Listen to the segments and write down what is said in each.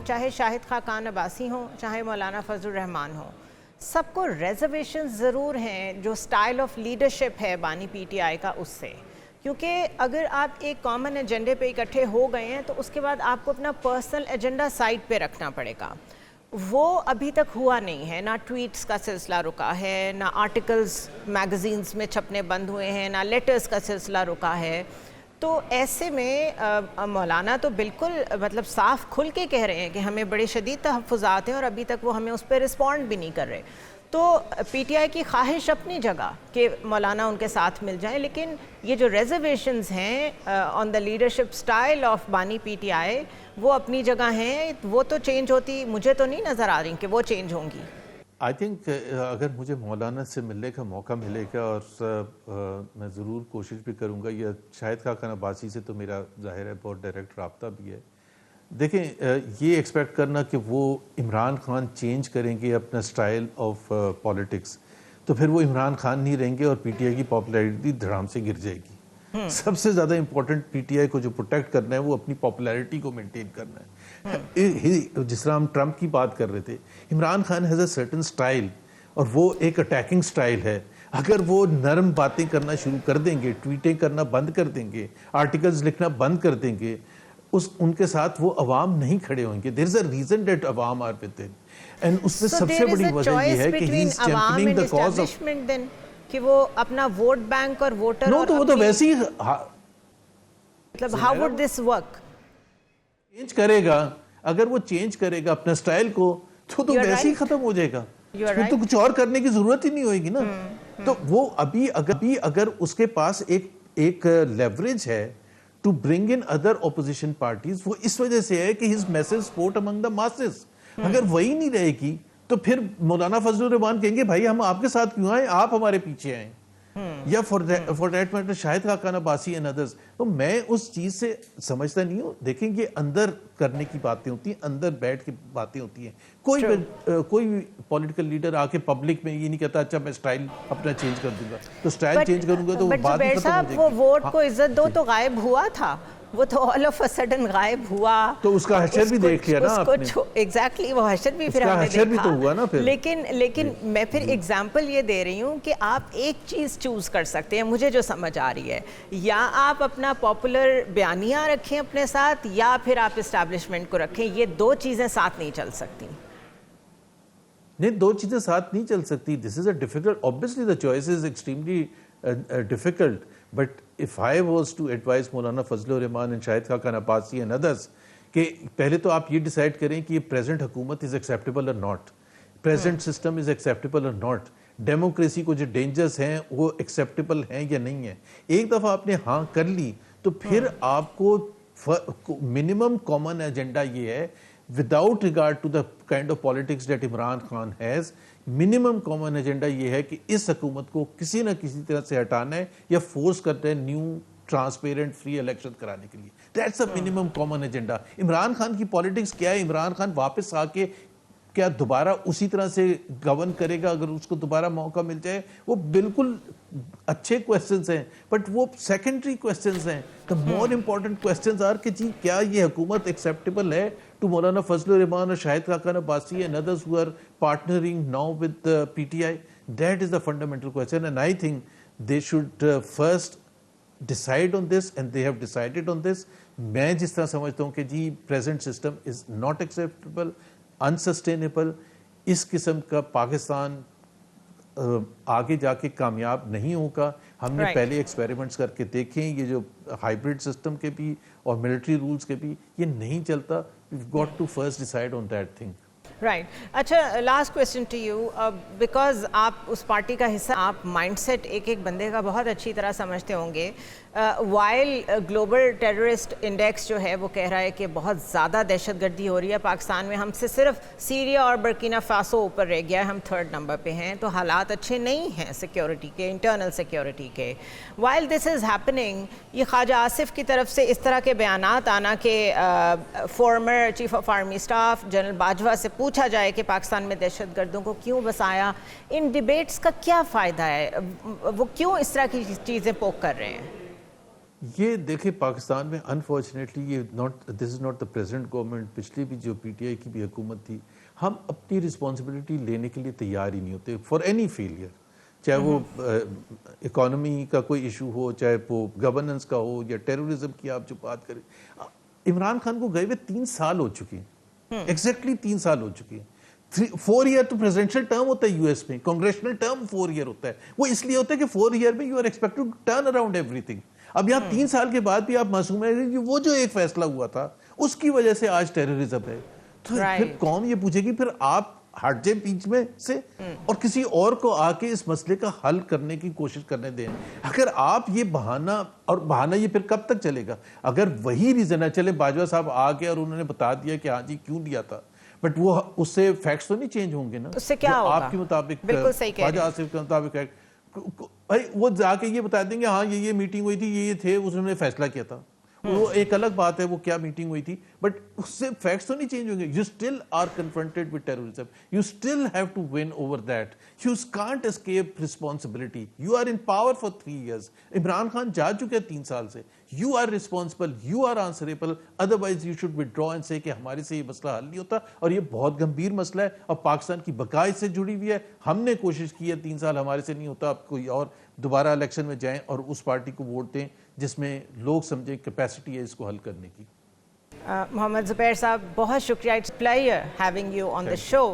چاہے شاہد خاقان عباسی ہوں چاہے مولانا فضل الرحمان ہوں، سب کو ریزرویشن ضرور ہیں جو سٹائل آف لیڈرشپ ہے بانی پی ٹی آئی کا اس سے، کیونکہ اگر آپ ایک کامن ایجنڈے پہ اکٹھے ہو گئے ہیں تو اس کے بعد آپ کو اپنا پرسنل ایجنڈا سائڈ پہ رکھنا پڑے گا. وہ ابھی تک ہوا نہیں ہے، نہ ٹویٹس کا سلسلہ رکا ہے، نہ آرٹیکلز میگزینز میں چھپنے بند ہوئے ہیں، نہ لیٹرز کا سلسلہ رکا ہے. تو ایسے میں مولانا تو بالکل مطلب صاف کھل کے کہہ رہے ہیں کہ ہمیں بڑے شدید تحفظات ہیں اور ابھی تک وہ ہمیں اس پہ رسپونڈ بھی نہیں کر رہے. تو پی ٹی آئی کی خواہش اپنی جگہ کہ مولانا ان کے ساتھ مل جائیں، لیکن یہ جو ریزرویشنز ہیں آن دا لیڈرشپ سٹائل آف بانی پی ٹی آئی وہ اپنی جگہ ہیں. وہ تو چینج ہوتی مجھے تو نہیں نظر آ رہی کہ وہ چینج ہوں گی. آئی تھنک اگر مجھے مولانا سے ملنے کا موقع ملے گا اور میں ضرور کوشش بھی کروں گا، یا شاہد خاقان عباسی سے تو میرا ظاہر ہے بہت ڈائریکٹ رابطہ بھی ہے. دیکھیں یہ ایکسپیکٹ کرنا کہ وہ عمران خان چینج کریں گے اپنا سٹائل آف پولیٹکس تو پھر وہ عمران خان نہیں رہیں گے اور پی ٹی آئی کی پاپولیرٹی دھڑام سے گر جائے گی. سب سے زیادہ امپورٹنٹ پی ٹی آئی کو جو پروٹیکٹ کرنا ہے وہ اپنی پاپولیرٹی کو مینٹین کرنا ہے. جس طرح ہم ٹرمپ کی بات کر رہے تھے، Imran Khan has a certain style اور وہ ایک اٹیکنگ سٹائل ہے. اگر وہ نرم باتیں کرنا شروع کر دیں گے، ٹویٹیں کرنا بند کر دیں گے، آرٹیکلز لکھنا بند کر دیں گے، ان کے ساتھ وہ عوام نہیں کھڑے ہوئیں گے. دیر از اے ریزن دیٹ عوام آر ود ہم، اینڈ اس میں سب سے بڑی وجہ یہ ہے کہ ہی از چیمپئننگ دی کاز آف کہ وہ اپنا ووٹ بینک اور ووٹر نو. تو وہ تو ویسے ہی مطلب how would this work change کرے گا. اگر وہ چینج کرے گا اپنا سٹائل کو تو ویسے ہی ختم ہو جائے گا. پھر تو کچھ اور کرنے کی ضرورت ہی نہیں ہوئے گی نا. تو وہ ابھی اگر اس کے پاس ایک لیوریج ہے to bring in other opposition parties, وہ اس وجہ سے ہے کہ his message support among the masses. اگر وہی نہیں رہے گی تو پھر مولانا فضل الرحمان کہیں گے بھائی ہم آپ کے ساتھ کیوں آئیں، آپ ہمارے پیچھے آئیں. یا for that matter Shahid Khaqan Abbasi and others. تو میں اس چیز سے سمجھتا نہیں ہوں. دیکھیں یہ اندر کرنے کی باتیں ہوتی ہیں، اندر بیٹھ کے باتیں ہوتی ہیں. کوئی پولیٹیکل لیڈر آ کے پبلک میں یہ نہیں کہتا اچھا میں سٹائل اپنا چینج کر دوں گا. تو سٹائل چینج کروں گا تو وہ بات ختم ہو جائے گی. وہ ووٹ کو عزت دو تو غائب ہوا تھا، وہ تو آل آف اے سڈن غائب ہوا. تو اس کا حشر بھی دیکھ لیا نا آپ نے. ایگزیکٹلی وہ حشر بھی پھر ہم نے حشر بھی تو ہوا نا پھر. لیکن میں پھر ایگزامپل یہ دے رہی ہوں کہ آپ ایک چیز چوز کر سکتے ہیں مجھے جو سمجھ آ رہی ہے، یا آپ اپنا پاپولر بیانیہ رکھیں اپنے ساتھ یا پھر آپ اسٹیبلشمنٹ کو رکھیں. یہ دو چیزیں ساتھ نہیں چل سکتی. نہیں، دو چیزیں ساتھ نہیں چل سکتی. This is a difficult, obviously the choice is extremely difficult, but if I was to advise Maulana Fazl Rahman and Shahid Khaqan Abbasi and others کہ پہلے تو آپ یہ ڈیسائیڈ کریں کہ یہ پریزنٹ حکومت از ایکسیپٹیبل اور not, present system is acceptable اور ناٹ، ڈیموکریسی کو جو ڈینجرز ہیں وہ ایکسیپٹیبل ہیں یا نہیں ہیں. ایک دفعہ آپ نے ہاں کر لی تو پھر آپ کو منیمم کامن ایجنڈا یہ ہے without regard to the kind of politics that Imran Khan has. Minimum common agenda یہ ہے کہ اس حکومت کو کسی نہ کسی طرح سے ہٹانا ہے یا فورس کرنا ہے نیو ٹرانسپیرنٹ فری الیکشن کرانے کے لیے. That's a minimum common agenda. Imran Khan کی پالیٹکس کیا ہے؟ عمران خان واپس آ کے کیا دوبارہ اسی طرح سے گورن کرے گا اگر اس کو دوبارہ موقع مل جائے؟ وہ بالکل اچھے کویسچنز ہیں بٹ وہ سیکنڈری کویسچنز ہیں. دا مور امپورٹنٹ کویسچنز آر کہ جی کیا یہ حکومت ایکسیپٹیبل ہے ٹو مولانا فضل الرحمان اور Shahid Khaqan Abbasi and others who are partnering now with P T I. That is the fundamental question and I think they should first decide on this and they have decided on this. میں جس طرح سمجھتا ہوں کہ جی present system is not acceptable, unsustainable. اس قسم کا پاکستان آگے جا کے کامیاب نہیں ہوگا. ہم نے پہلے ایکسپیریمنٹس کر کے دیکھیں، یہ جو ہائیبرڈ سسٹم کے بھی اور ملٹری رولز کے بھی یہ نہیں چلتا. we've got to first decide on that thing. Right. اچھا last question to you, because آپ اس پارٹی کا حصہ، آپ مائنڈ سیٹ ایک ایک بندے کا بہت اچھی طرح سمجھتے ہوں گے. وائل گلوبل ٹیررسٹ انڈیکس جو ہے وہ کہہ رہا ہے کہ بہت زیادہ دہشت گردی ہو رہی ہے پاکستان میں، ہم سے صرف سیریا اور برکینا فاسو اوپر رہ گیا ہے، ہم 3rd نمبر پہ ہیں. تو حالات اچھے نہیں ہیں سیکیورٹی کے، انٹرنل سیکیورٹی کے. وائل دس از ہیپننگ، یہ خواجہ آصف کی طرف سے اس طرح کے بیانات آنا کہ farmer chief of army staff general Bajwa سے پوچھا جائے کہ پاکستان میں دہشت گردوں کو کیوں بسایا، ان ڈیبیٹس کا کیا فائدہ ہے؟ وہ کیوں اس طرح کی چیزیں پوک کر رہے ہیں؟ یہ دیکھیں پاکستان میں انفارچونیٹلی یہ this is not the present government, پچھلی بھی جو پی ٹی آئی کی بھی حکومت تھی، ہم اپنی رسپانسبلٹی لینے کے لیے تیار ہی نہیں ہوتے فار اینی فیلئر، چاہے وہ اکانومی کا کوئی ایشو ہو، چاہے وہ گورننس کا ہو، یا ٹیررزم کی آپ جو بات کریں. عمران خان کو گئے ہوئے 3 سال ہو چکے ہیں، ایگزیکٹلی 3 سال ہو چکے ہیں. 4 ایئر تو پریزیڈنشل ٹرم ہوتا ہے یو ایس میں، کانگریشنل ٹرم 4 ایئر ہوتا ہے. وہ اس لیے ہوتا ہے کہ 4 ایئر میں you are expected to turn around ایوری تھنگ. اب یہاں 3 سال کے بعد بھی آپ معصوم ہیں کہ وہ جو ایک فیصلہ ہوا تھا اس کی وجہ سے آج ٹیررزم ہے. تو پھر قوم یہ پوچھے گی پھر آپ ہٹ جائیں بیچ میں سے اور کسی اور کو آ کے اس مسئلے کا حل کرنے کی کوشش کرنے دیں. اگر آپ یہ بہانہ، اور بہانہ یہ پھر کب تک چلے گا؟ اگر وہی ریزن ہے، چلے باجوہ صاحب آ کے اور انہوں نے بتا دیا کہ ہاں جی کیوں لیا تھا، بٹ وہ اس سے فیکٹس تو نہیں چینج ہوں گے نا. اس سے کیا ہوگا؟ آپ کے مطابق، بالکل صحیح کہہ رہے ہیں. خواجہ آصف کے مطابق بھائی وہ جا کے یہ بتا دیں گے ہاں یہ میٹنگ ہوئی تھی، یہ تھے، اس نے فیصلہ کیا تھا. وہ ایک الگ بات ہے وہ کیا میٹنگ ہوئی تھی، بٹ اس سے فیکٹس تو نہیں چینج ہوں گے. You still are confronted with terrorism, you still have to win over that, you can't escape responsibility. You are in power for 3 years. Imran Khan جا چکے 3 سال سے. You are responsible, you are answerable, otherwise you should withdraw and say کہ ہمارے سے یہ مسئلہ حل نہیں ہوتا. اور یہ بہت گمبھیر مسئلہ ہے اور پاکستان کی بقا اس سے جڑی ہوئی ہے. ہم نے کوشش کی ہے 3 سال ہمارے سے نہیں ہوتا، آپ کوئی اور دوبارہ الیکشن میں جائیں اور اس پارٹی کو ووٹ دیں جس میں لوگ سمجھیں کیپیسٹی ہے اس کو حل کرنے کی. محمد زبیر صاحب بہت شکریہ. It's pleasure having you on the show.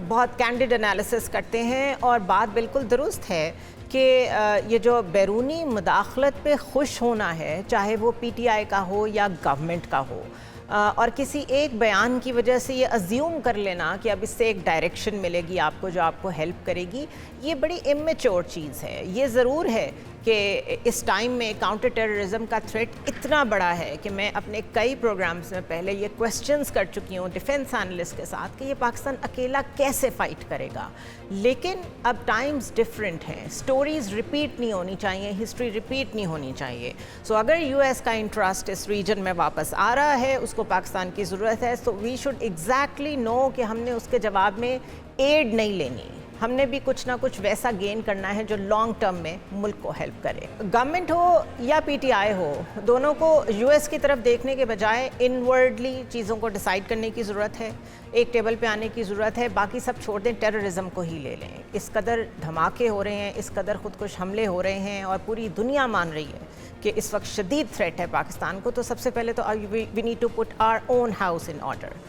بہت کینڈیڈ انالیسس کرتے ہیں اور بات بالکل درست ہے کہ یہ جو بیرونی مداخلت پہ خوش ہونا ہے، چاہے وہ پی ٹی آئی کا ہو یا گورنمنٹ کا ہو، اور کسی ایک بیان کی وجہ سے یہ ازیوم کر لینا کہ اب اس سے ایک ڈائریکشن ملے گی آپ کو جو آپ کو ہیلپ کرے گی، یہ بڑی امیچور چیز ہے. یہ ضرور ہے کہ اس ٹائم میں کاؤنٹر ٹیررزم کا تھریٹ اتنا بڑا ہے کہ میں اپنے کئی پروگرامز میں پہلے یہ کویسچنز کر چکی ہوں ڈیفنس اینالسٹ کے ساتھ کہ یہ پاکستان اکیلا کیسے فائٹ کرے گا. لیکن اب ٹائمز ڈفرینٹ ہیں، سٹوریز ریپیٹ نہیں ہونی چاہیے، ہسٹری ریپیٹ نہیں ہونی چاہیے. سو اگر یو ایس کا انٹرسٹ اس ریجن میں واپس آ رہا ہے، اس کو پاکستان کی ضرورت ہے، تو وی شوڈ ایگزیکٹلی نو کہ ہم نے اس کے جواب میں ایڈ نہیں لینی. ہم نے بھی کچھ نہ کچھ ویسا گین کرنا ہے جو لانگ ٹرم میں ملک کو ہیلپ کرے. گورنمنٹ ہو یا پی ٹی آئی ہو، دونوں کو یو ایس کی طرف دیکھنے کے بجائے انورڈلی چیزوں کو ڈیسائیڈ کرنے کی ضرورت ہے، ایک ٹیبل پہ آنے کی ضرورت ہے. باقی سب چھوڑ دیں، ٹیررزم کو ہی لے لیں. اس قدر دھماکے ہو رہے ہیں، اس قدر خودکش حملے ہو رہے ہیں اور پوری دنیا مان رہی ہے کہ اس وقت شدید تھریٹ ہے پاکستان کو. تو سب سے پہلے تو we need to put our own house in order.